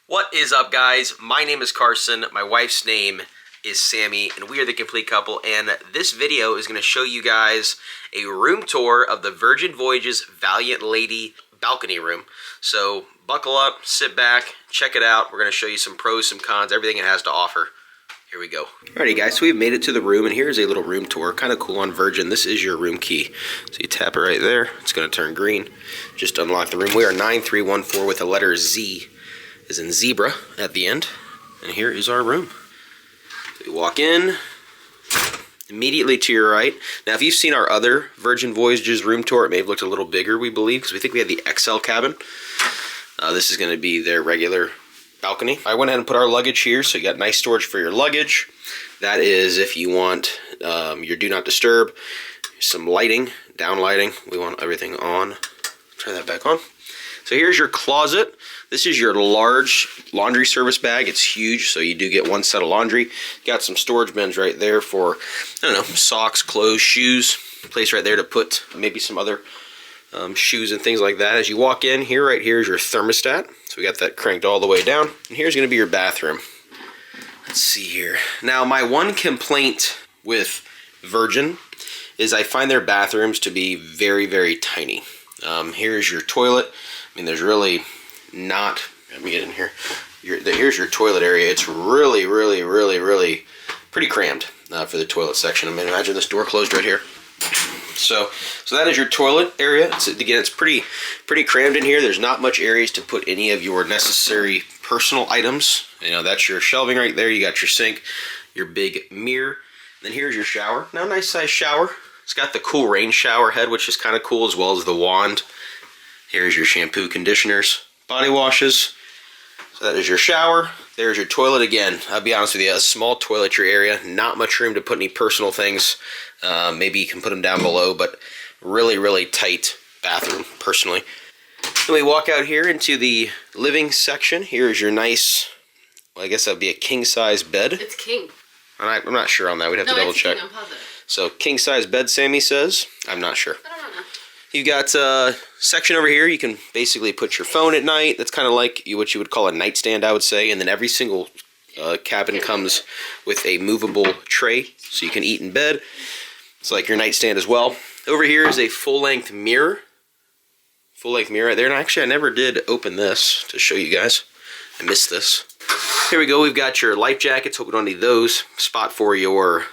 What is up, guys? My name is Carson. My wife's name is Sammy, and we are the Complete Couple. And this video is going to show you guys a room tour of the Virgin Voyages Valiant Lady balcony room. So buckle up, sit back, check it out. We're going to show you some pros, some cons, everything it has to offer. Here we go. Alrighty, guys, so we've made it to the room, and here's a little room tour. Kind of cool on Virgin. This is your room key. So you tap it right there. It's going to turn green. Just unlock the room. We are 9314 with the letter Z as in zebra at the end. And here is our room. So we walk in. Immediately to your right. Now, if you've seen our other Virgin Voyages room tour, it may have looked a little bigger, we believe, because we think we had the XL cabin. This is going to be their regular balcony. I went ahead and put our luggage here, so you got nice storage for your luggage. That is if you want your do not disturb. Some lighting, down lighting. We want everything on. Turn that back on. So here's your closet. This is your large laundry service bag. It's huge, so you do get one set of laundry. Got some storage bins right there for, I don't know, socks, clothes, shoes. Place right there to put maybe some other shoes and things like that. As you walk in, here, right here is your thermostat. So we got that cranked all the way down. And here's going to be your bathroom. Let's see here. Now, my one complaint with Virgin is I find their bathrooms to be very, very tiny. Here's your toilet. I mean, there's really not, let me get in here. Here's your toilet area. It's really, really, really, really pretty crammed for the toilet section. I mean, imagine this door closed right here. So that is your toilet area. Again, it's pretty crammed in here. There's not much areas to put any of your necessary personal items. You know, that's your shelving right there. You got your sink, your big mirror. And then here's your shower. Now, nice size shower. It's got the cool rain shower head, which is kind of cool, as well as the wand. Here's your shampoo, conditioners, body washes. So that is your shower. There's your toilet again. I'll be honest with you, a small toiletry area. Not much room to put any personal things. Maybe you can put them down below, but really, really tight bathroom, personally. Then we walk out here into the living section. Here is your nice, well, I guess that would be a king-size bed. It's king. I'm not sure on that. We'd have to double check. I'm positive. So king-size bed, Sammy says. I'm not sure. I don't know. You've got a section over here. You can basically put your phone at night. That's kind of like what you would call a nightstand, I would say. And then every single cabin comes with a movable tray, so you can eat in bed. It's like your nightstand as well. Over here is a full-length mirror. Full-length mirror right there. And actually, I never did open this to show you guys. I missed this. Here we go. We've got your life jackets. Hope we don't need those. Spot for your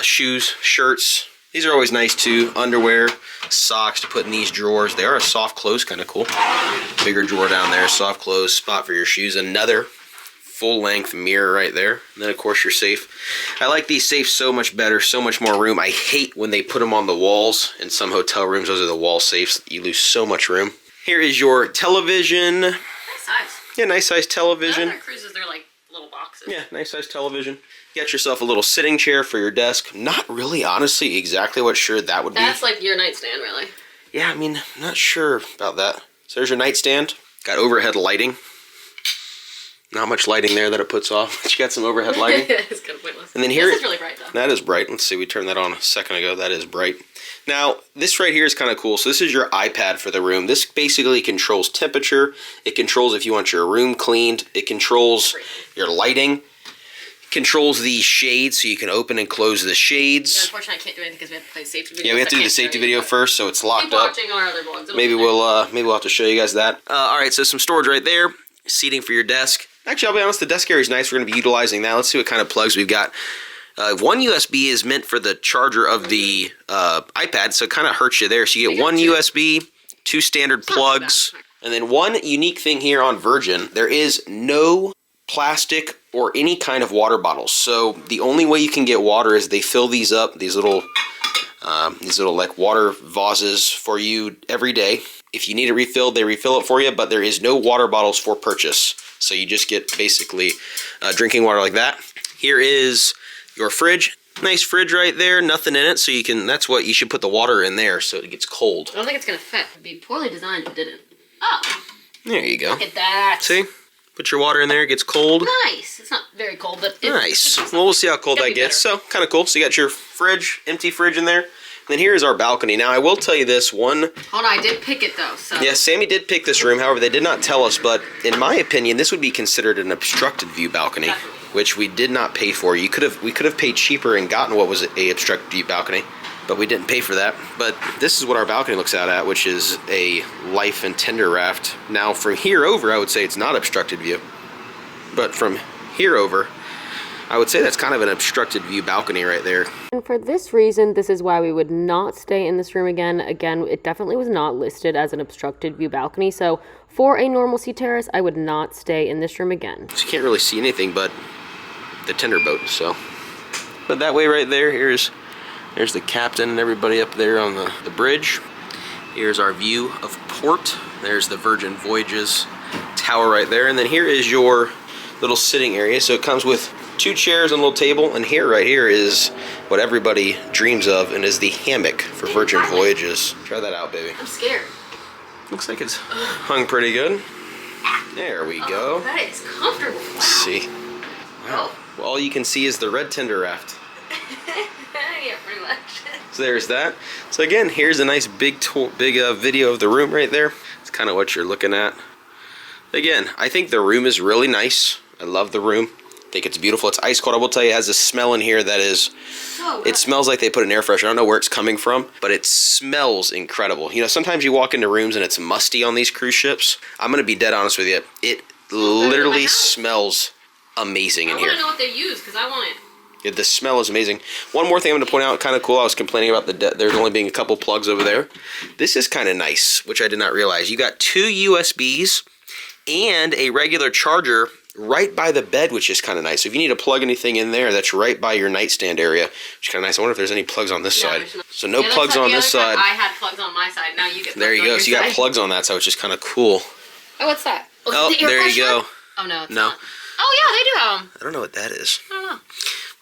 shoes, shirts. These are always nice too. Underwear, socks to put in these drawers. They are a soft close, kind of cool. Bigger drawer down there, soft close, spot for your shoes. Another full-length mirror right there. And then, of course, your safe. I like these safes so much better, so much more room. I hate when they put them on the walls. In some hotel rooms, those are the wall safes. You lose so much room. Here is your television. Nice size. Yeah, nice size television. Other cruises, they're like little boxes. Yeah, nice size television. Get yourself a little sitting chair for your desk. Not really, honestly, exactly what sure that would be. That's like your nightstand, really. Yeah, I mean, I'm not sure about that. So there's your nightstand. Got overhead lighting. Not much lighting there that it puts off. But you got some overhead lighting. It's kind of pointless. And then here, this is really bright, though. That is bright. Let's see, we turned that on a second ago. That is bright. Now, this right here is kind of cool. So this is your iPad for the room. This basically controls temperature. It controls if you want your room cleaned. It controls your lighting. Controls the shades, so you can open and close the shades. Yeah, unfortunately, I can't do anything because we have to play safety video. Yeah, we have to do the safety video first, so it's locked up. Keep watching our other vlogs. Maybe we'll have to show you guys that. All right, so some storage right there. Seating for your desk. Actually, I'll be honest, the desk area is nice. We're going to be utilizing that. Let's see what kind of plugs we've got. One USB is meant for the charger of the iPad, so it kind of hurts you there. So you get one USB, two standard plugs, and then one unique thing here on Virgin. There is no plastic or any kind of water bottles. So the only way you can get water is they fill these up, these little like water vases for you every day. If you need it refilled, they refill it for you, but there is no water bottles for purchase. So you just get basically drinking water like that. Here is your fridge. Nice fridge right there, nothing in it, so you can, that's what you should put the water in there so it gets cold. I don't think it's going to fit. It'd be poorly designed if it didn't. Oh. There you go. Look at that. See? Put your water in there, it gets cold. Nice. It's not very cold, but nice. Well, we'll see how cold that gets. So, kind of cool. So you got your fridge, empty fridge in there. then here is our balcony. Now, I will tell you this one. Hold on, I did pick it though. So. Yeah, Sammy did pick this room. However, they did not tell us. But in my opinion, this would be considered an obstructed view balcony, which we did not pay for. We could have paid cheaper and gotten what was a obstructed view balcony, but we didn't pay for that. But this is what our balcony looks out at, which is a life and tender raft. Now, from here over, I would say it's not obstructed view, but from here over, I would say that's kind of an obstructed view balcony right there. And for this reason, this is why we would not stay in this room again. Again, it definitely was not listed as an obstructed view balcony. So for a normalcy terrace, I would not stay in this room again. So you can't really see anything but the tender boat, so. But that way right there, there's the captain and everybody up there on the bridge. Here's our view of port. There's the Virgin Voyages tower right there. And then here is your little sitting area. So it comes with 2 chairs and a little table, and right here is what everybody dreams of, and is the hammock for Virgin Voyages. Try that out, baby. I'm scared. Looks like it's hung pretty good. There we go. That is comfortable. Wow. Let's see. Wow. Well, all you can see is the red tender raft. Yeah, pretty much. So there's that. So again, here's a nice big video of the room right there. It's kind of what you're looking at. Again, I think the room is really nice. I love the room. I think it's beautiful. It's ice cold. I will tell you, it has a smell in here that is, it smells like they put an air freshener. I don't know where it's coming from, but it smells incredible. You know, sometimes you walk into rooms and it's musty on these cruise ships. I'm going to be dead honest with you. It literally smells amazing in here. I want to know what they use, because I want it. The smell is amazing. One more thing I'm going to point out, kind of cool. I was complaining about there's only being a couple plugs over there. This is kind of nice, which I did not realize. You got 2 USBs and a regular charger right by the bed, which is kind of nice. So if you need to plug anything in there, that's right by your nightstand area, which is kind of nice. I wonder if there's any plugs on this side. So no plugs on this side. I had plugs on my side. Now you get plugs there you go. So you got plugs on that side, which is kind of cool. Oh, what's that? Oh, there you go. Oh, no, it's no. not. Oh, yeah, they do have them. I don't know what that is. I don't know.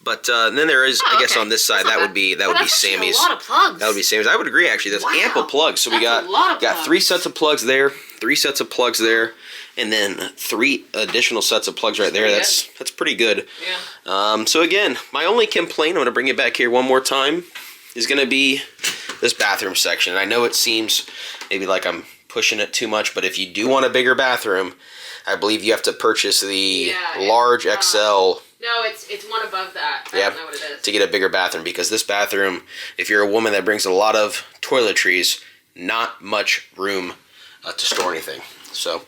But then there is, I guess on this side, that would be Sammy's. A lot of plugs. That would be Sammy's. I would agree, actually. That's ample plugs. So we got 3 sets of plugs there, 3 sets of plugs there, and then 3 additional sets of plugs right there. That's pretty good. Yeah. So again, my only complaint, I'm going to bring it back here one more time, is going to be this bathroom section. And I know it seems maybe like I'm pushing it too much, but if you do want a bigger bathroom, I believe you have to purchase the large XL. No, it's one above that. I don't know what it is. To get a bigger bathroom, because this bathroom, if you're a woman that brings a lot of toiletries, not much room to store anything. So,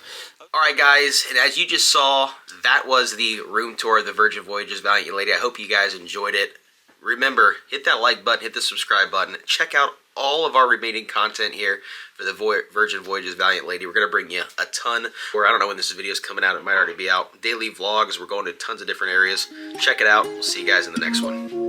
all right, guys, and as you just saw, that was the room tour of the Virgin Voyages Valiant Lady. I hope you guys enjoyed it. Remember, hit that like button, hit the subscribe button. Check out all of our remaining content here for the Virgin Voyages Valiant Lady. We're going to bring you a ton, or I don't know when this video is coming out. It might already be out. Daily vlogs. We're going to tons of different areas. Check it out. We'll see you guys in the next one.